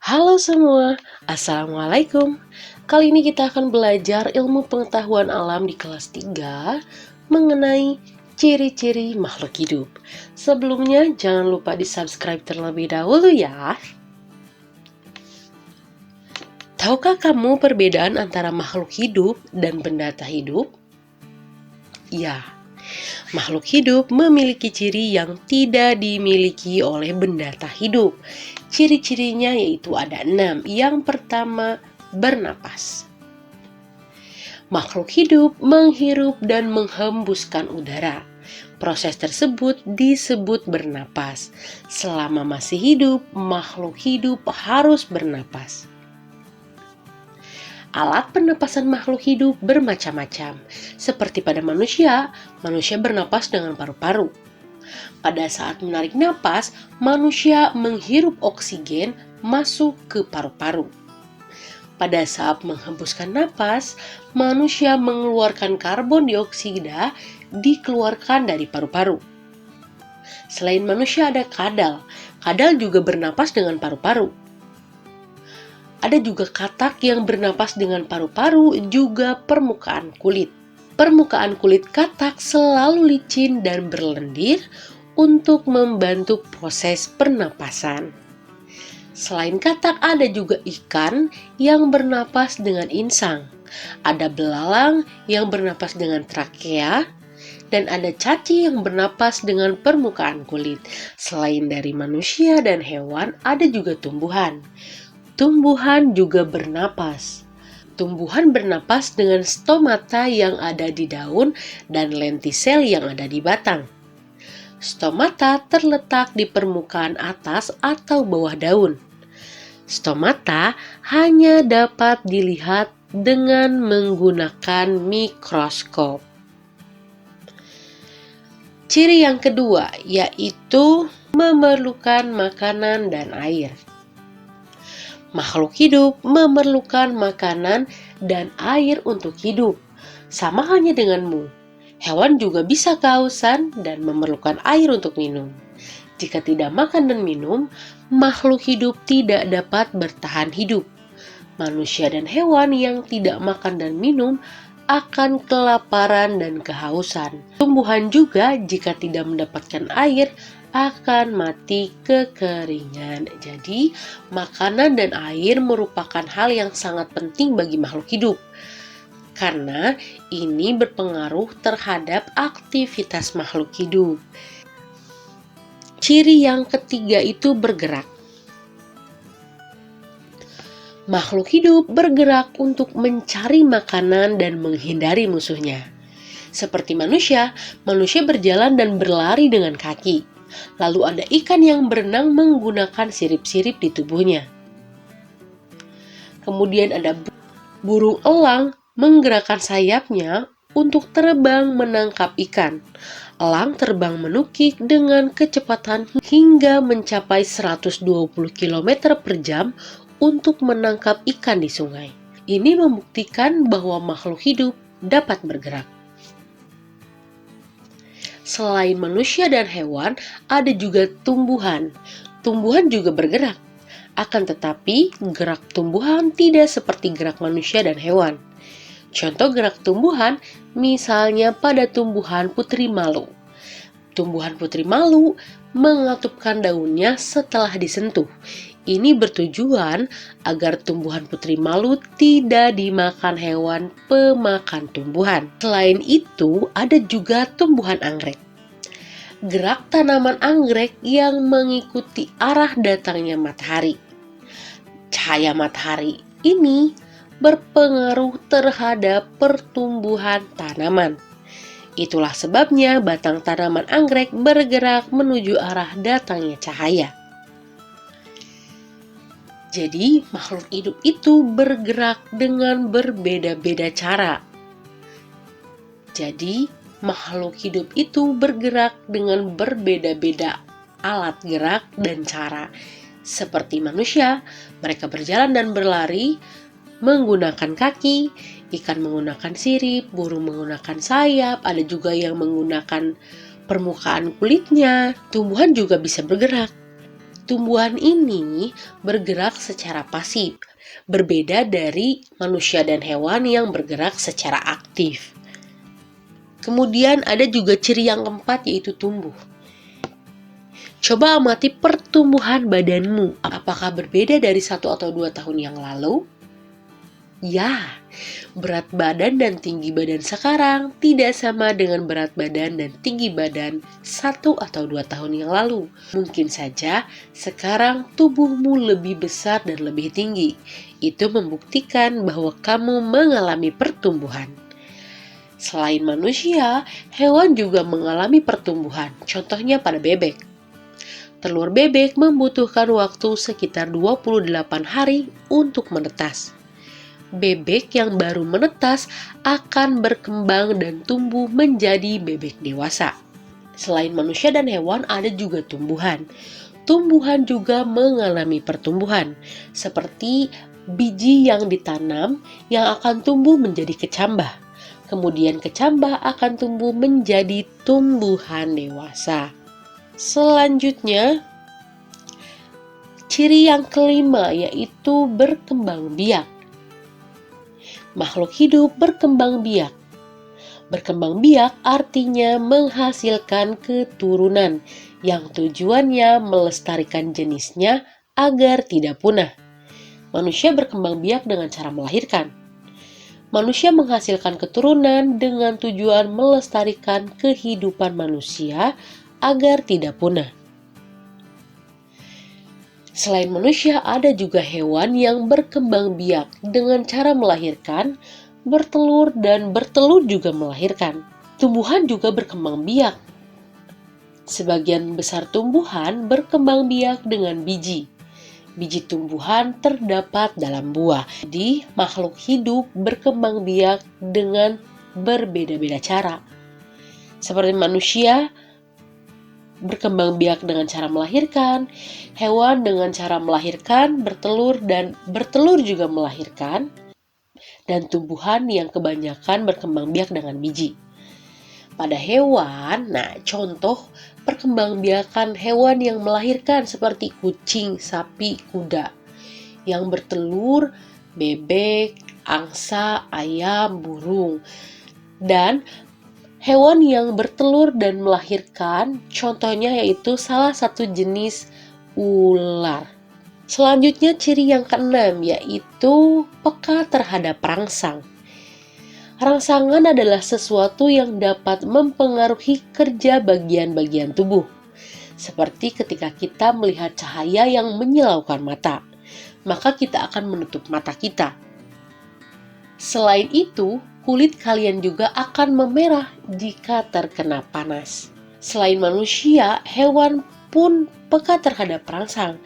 Halo semua, Assalamualaikum. Kali ini kita akan belajar ilmu pengetahuan alam di kelas 3 mengenai ciri-ciri makhluk hidup. Sebelumnya jangan lupa di subscribe terlebih dahulu ya. Tahukah kamu perbedaan antara makhluk hidup dan benda tak hidup? Ya, makhluk hidup memiliki ciri yang tidak dimiliki oleh benda tak hidup. Ciri-cirinya yaitu ada 6. Yang pertama, bernapas. Makhluk hidup menghirup dan menghembuskan udara. Proses tersebut disebut bernapas. Selama masih hidup, makhluk hidup harus bernapas. Alat pernapasan makhluk hidup bermacam-macam. Seperti pada manusia, manusia bernapas dengan paru-paru. Pada saat menarik napas, manusia menghirup oksigen masuk ke paru-paru. Pada saat menghembuskan napas, manusia mengeluarkan karbon dioksida dikeluarkan dari paru-paru. Selain manusia ada kadal. Kadal juga bernapas dengan paru-paru. Ada juga katak yang bernapas dengan paru-paru, juga permukaan kulit. Permukaan kulit katak selalu licin dan berlendir untuk membantu proses pernapasan. Selain katak, ada juga ikan yang bernapas dengan insang. Ada belalang yang bernapas dengan trakea, dan ada cacing yang bernapas dengan permukaan kulit. Selain dari manusia dan hewan, ada juga tumbuhan. Tumbuhan juga bernapas. Tumbuhan bernapas dengan stomata yang ada di daun dan lentisel yang ada di batang. Stomata terletak di permukaan atas atau bawah daun. Stomata hanya dapat dilihat dengan menggunakan mikroskop. Ciri yang kedua yaitu memerlukan makanan dan air. Makhluk hidup memerlukan makanan dan air untuk hidup. Sama halnya denganmu. Hewan juga bisa kehausan dan memerlukan air untuk minum. Jika tidak makan dan minum, makhluk hidup tidak dapat bertahan hidup. Manusia dan hewan yang tidak makan dan minum akan kelaparan dan kehausan. Tumbuhan juga jika tidak mendapatkan air akan mati kekeringan. Jadi, makanan dan air merupakan hal yang sangat penting bagi makhluk hidup. Karena ini berpengaruh terhadap aktivitas makhluk hidup. Ciri yang ketiga itu bergerak. Makhluk hidup bergerak untuk mencari makanan dan menghindari musuhnya. Seperti manusia, manusia berjalan dan berlari dengan kaki. Lalu ada ikan yang berenang menggunakan sirip-sirip di tubuhnya. Kemudian ada burung elang menggerakkan sayapnya untuk terbang menangkap ikan. Elang terbang menukik dengan kecepatan hingga mencapai 120 km per jam untuk menangkap ikan di sungai. Ini membuktikan bahwa makhluk hidup dapat bergerak. Selain manusia dan hewan, ada juga tumbuhan. Tumbuhan juga bergerak. Akan tetapi, gerak tumbuhan tidak seperti gerak manusia dan hewan. Contoh gerak tumbuhan, misalnya pada tumbuhan putri malu. Tumbuhan putri malu mengatupkan daunnya setelah disentuh. Ini bertujuan agar tumbuhan putri malu tidak dimakan hewan pemakan tumbuhan. Selain itu, ada juga tumbuhan anggrek. Gerak tanaman anggrek yang mengikuti arah datangnya matahari. Cahaya matahari ini berpengaruh terhadap pertumbuhan tanaman. Itulah sebabnya batang tanaman anggrek bergerak menuju arah datangnya cahaya. Jadi, makhluk hidup itu bergerak dengan berbeda-beda cara. Jadi, makhluk hidup itu bergerak dengan berbeda-beda alat gerak dan cara. Seperti manusia, mereka berjalan dan berlari menggunakan kaki, ikan menggunakan sirip, burung menggunakan sayap, ada juga yang menggunakan permukaan kulitnya. Tumbuhan juga bisa bergerak. Tumbuhan ini bergerak secara pasif, berbeda dari manusia dan hewan yang bergerak secara aktif. Kemudian ada juga ciri yang keempat, yaitu tumbuh. Coba amati pertumbuhan badanmu. Apakah berbeda dari 1 atau 2 tahun yang lalu? Ya, berat badan dan tinggi badan sekarang tidak sama dengan berat badan dan tinggi badan 1 atau 2 tahun yang lalu. Mungkin saja sekarang tubuhmu lebih besar dan lebih tinggi. Itu membuktikan bahwa kamu mengalami pertumbuhan. Selain manusia, hewan juga mengalami pertumbuhan. Contohnya pada bebek. Telur bebek membutuhkan waktu sekitar 28 hari untuk menetas. Bebek yang baru menetas akan berkembang dan tumbuh menjadi bebek dewasa. Selain manusia dan hewan, ada juga tumbuhan. Tumbuhan juga mengalami pertumbuhan, seperti biji yang ditanam yang akan tumbuh menjadi kecambah. Kemudian kecambah akan tumbuh menjadi tumbuhan dewasa. Selanjutnya, ciri yang kelima yaitu berkembang biak. Makhluk hidup berkembang biak. Berkembang biak artinya menghasilkan keturunan yang tujuannya melestarikan jenisnya agar tidak punah. Manusia berkembang biak dengan cara melahirkan. Manusia menghasilkan keturunan dengan tujuan melestarikan kehidupan manusia agar tidak punah. Selain manusia, ada juga hewan yang berkembang biak dengan cara melahirkan, bertelur, dan bertelur juga melahirkan. Tumbuhan juga berkembang biak. Sebagian besar tumbuhan berkembang biak dengan biji. Biji tumbuhan terdapat dalam buah. Jadi, makhluk hidup berkembang biak dengan berbeda-beda cara. Seperti manusia, berkembang biak dengan cara melahirkan, hewan dengan cara melahirkan, bertelur, dan bertelur juga melahirkan, dan tumbuhan yang kebanyakan berkembang biak dengan biji. Pada hewan, contoh perkembangbiakan hewan yang melahirkan seperti kucing, sapi, kuda. Yang bertelur, bebek, angsa, ayam, burung. Dan hewan yang bertelur dan melahirkan, contohnya yaitu salah satu jenis ular. Selanjutnya ciri yang keenam yaitu peka terhadap rangsang. Rangsangan adalah sesuatu yang dapat mempengaruhi kerja bagian-bagian tubuh. Seperti ketika kita melihat cahaya yang menyilaukan mata, maka kita akan menutup mata kita. Selain itu, kulit kalian juga akan memerah jika terkena panas. Selain manusia, hewan pun peka terhadap perangsang.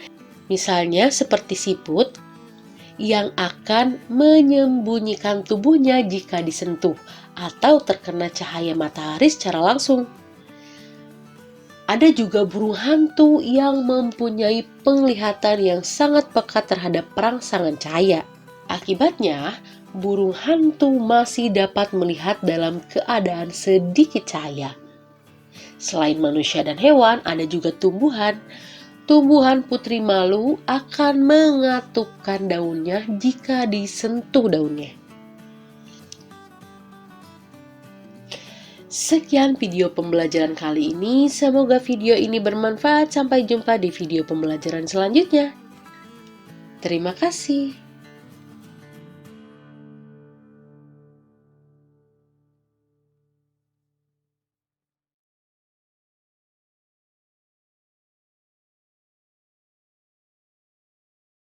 Misalnya seperti siput yang akan menyembunyikan tubuhnya jika disentuh atau terkena cahaya matahari secara langsung. Ada juga burung hantu yang mempunyai penglihatan yang sangat peka terhadap perangsangan cahaya. Akibatnya, burung hantu masih dapat melihat dalam keadaan sedikit cahaya. Selain manusia dan hewan, ada juga tumbuhan. Tumbuhan putri malu akan mengatupkan daunnya jika disentuh daunnya. Sekian video pembelajaran kali ini. Semoga video ini bermanfaat. Sampai jumpa di video pembelajaran selanjutnya. Terima kasih.